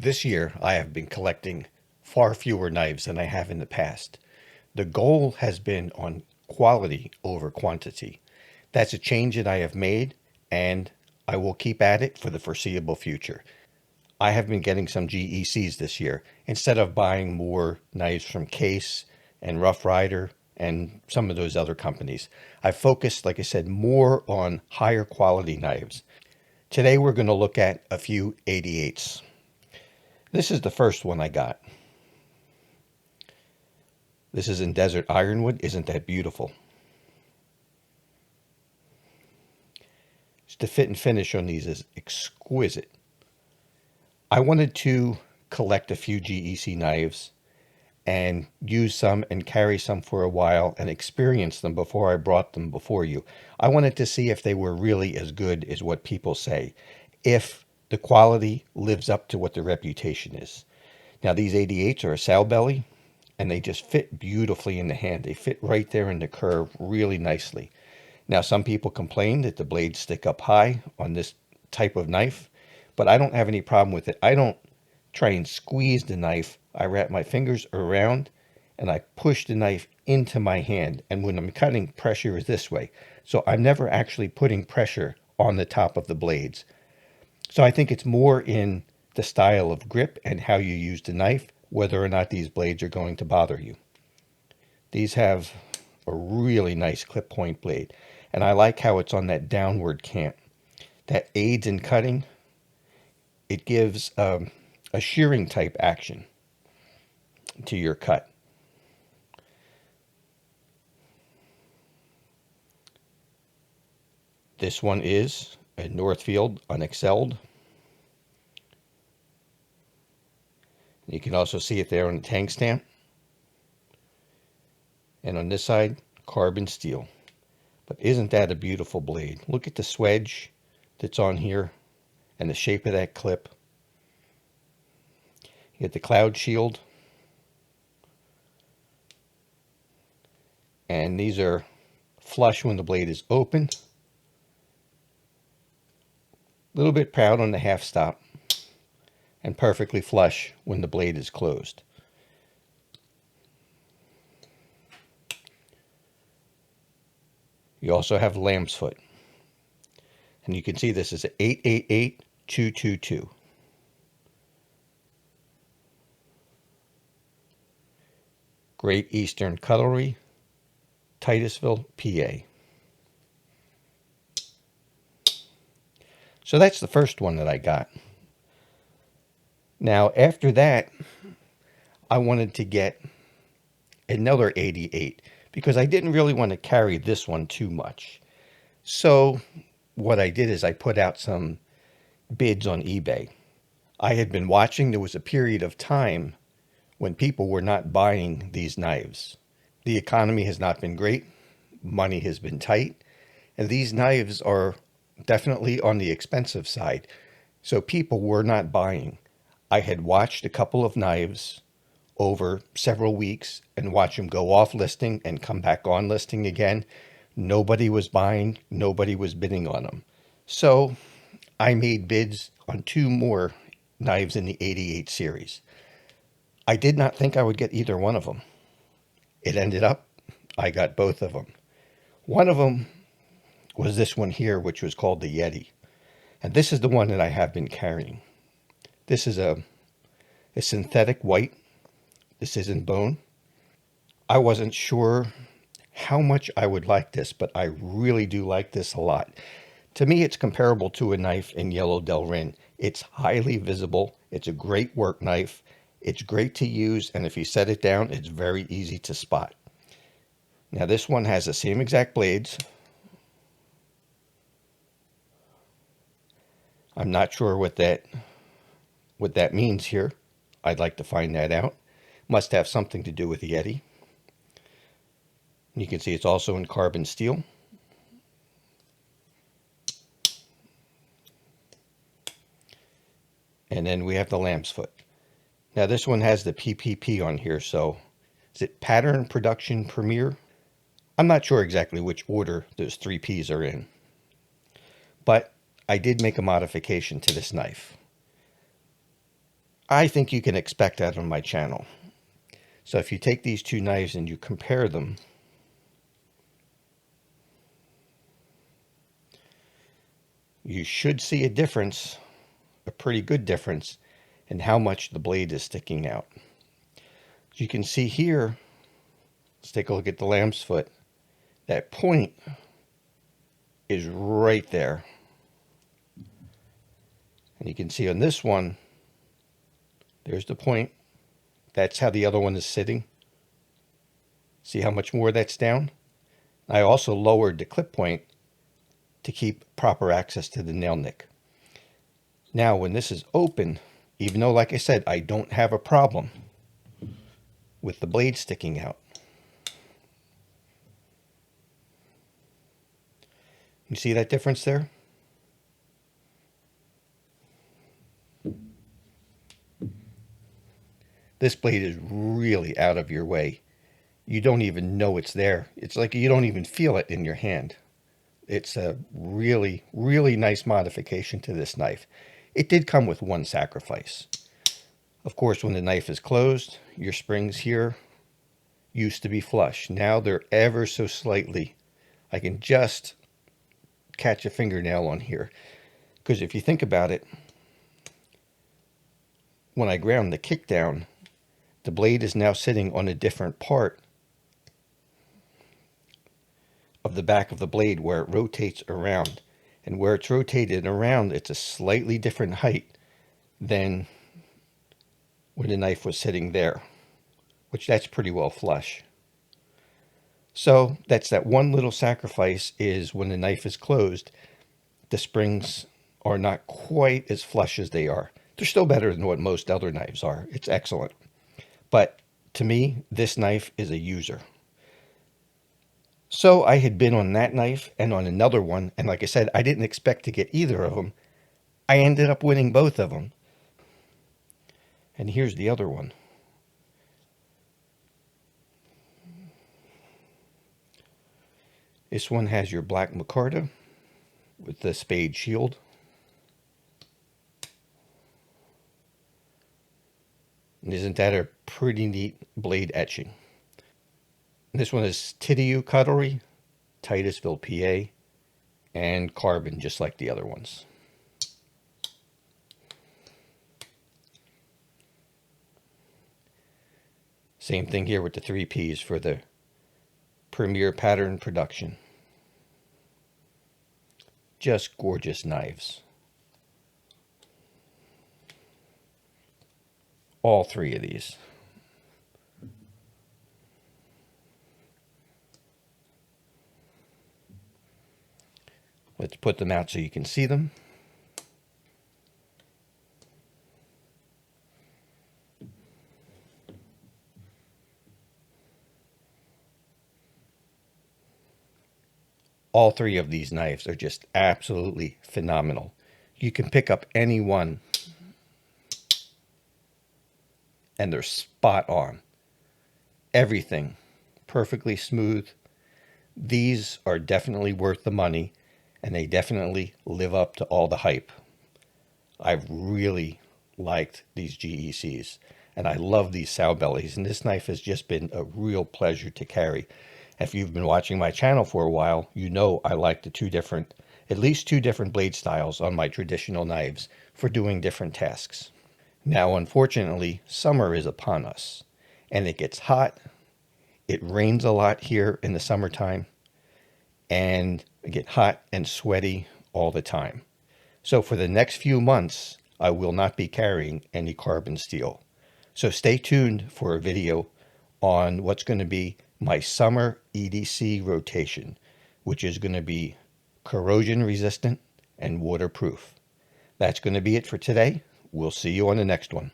This year, I have been collecting far fewer knives than I have in the past. The goal has been on quality over quantity. That's a change that I have made, and I will keep at it for the foreseeable future. I have been getting some GECs this year instead of buying more knives from Case and Rough Rider and some of those other companies. I've focused, like I said, more on higher quality knives. Today we're going to look at a few 88s. This is the first one I got. This is in desert ironwood. Isn't that beautiful? The fit and finish on these is exquisite. I wanted to collect a few GEC knives and use some and carry some for a while and experience them before I brought them before you. I wanted to see if they were really as good as what people say, if the quality lives up to what the reputation is. Now, these 88s are a sow belly, and they just fit beautifully in the hand. They fit right there in the curve really nicely. Now, some people complain that the blades stick up high on this type of knife, but I don't have any problem with it. I don't try and squeeze the knife. I wrap my fingers around and I push the knife into my hand. And when I'm cutting, pressure is this way. So I'm never actually putting pressure on the top of the blades. So I think it's more in the style of grip and how you use the knife, whether or not these blades are going to bother you. These have a really nice clip point blade, and I like how it's on that downward cant. That aids in cutting. It gives a shearing type action to your cut. This one is a Northfield unexcelled. You can also see it there on the tank stamp. And on this side, carbon steel. But isn't that a beautiful blade? Look at the swedge that's on here and the shape of that clip. You get the cloud shield. And these are flush when the blade is open. A little bit proud on the half stop. And perfectly flush when the blade is closed. You also have lamb's foot. And you can see this is an 888-222. Great Eastern Cutlery, Titusville, PA. So that's the first one that I got. Now, after that, I wanted to get another 88 because I didn't really want to carry this one too much. So what I did is I put out some bids on eBay. I had been watching. There was a period of time when people were not buying these knives. The economy has not been great. Money has been tight. And these knives are definitely on the expensive side. So people were not buying. I had watched a couple of knives over several weeks and watch them go off listing and come back on listing again. Nobody was buying. Nobody was bidding on them. So I made bids on two more knives in the 88 series. I did not think I would get either one of them. It ended up, I got both of them. One of them was this one here, which was called the Yeti. And this is the one that I have been carrying. This is a synthetic white. This isn't bone. I wasn't sure how much I would like this, but I really do like this a lot. To me, it's comparable to a knife in Yellow Delrin. It's highly visible. It's a great work knife. It's great to use, and if you set it down, it's very easy to spot. Now, this one has the same exact blades. I'm not sure what that means here. I'd like to find that out. Must have something to do with the Yeti. You can see it's also in carbon steel. And then we have the lamb's foot. Now this one has the PPP on here, so is it Pattern Production Premier? I'm not sure exactly which order those three P's are in. But I did make a modification to this knife. I think you can expect that on my channel. So if you take these two knives and you compare them, you should see a difference, a pretty good difference, in how much the blade is sticking out. As you can see here, let's take a look at the lamb's foot. That point is right there. And you can see on this one, there's the point. That's how the other one is sitting. See how much more that's down? I also lowered the clip point to keep proper access to the nail nick. Now, when this is open, even though, like I said, I don't have a problem with the blade sticking out, you see that difference there? This blade is really out of your way. You don't even know it's there. It's like you don't even feel it in your hand. It's a really, really nice modification to this knife. It did come with one sacrifice. Of course, when the knife is closed, your springs here used to be flush. Now they're ever so slightly. I can just catch a fingernail on here. Because if you think about it, when I ground the kick down, the blade is now sitting on a different part of the back of the blade where it rotates around. And where it's rotated around, it's a slightly different height than when the knife was sitting there, which that's pretty well flush. So that's that one little sacrifice, is when the knife is closed, the springs are not quite as flush as they are. They're still better than what most other knives are. It's excellent. But to me, this knife is a user. So I had been on that knife and on another one, and like I said, I didn't expect to get either of them. I ended up winning both of them. And here's the other one. This one has your black micarta with the spade shield. And isn't that a pretty neat blade etching? This one is Great Cutlery, Titusville, PA, and carbon, just like the other ones. Same thing here with the 3Ps for the Premier Pattern Production. Just gorgeous knives. All three of these. Let's put them out so you can see them. All three of these knives are just absolutely phenomenal. You can pick up any one and they're spot on. Everything perfectly smooth. These are definitely worth the money, and they definitely live up to all the hype. I've really liked these GECs, and I love these sow bellies, and this knife has just been a real pleasure to carry. If you've been watching my channel for a while, you know I like at least two different blade styles on my traditional knives for doing different tasks. Now, unfortunately, summer is upon us, and it gets hot. It rains a lot here in the summertime, and I get hot and sweaty all the time. So for the next few months, I will not be carrying any carbon steel. So stay tuned for a video on what's going to be my summer EDC rotation, which is going to be corrosion resistant and waterproof. That's going to be it for today. We'll see you on the next one.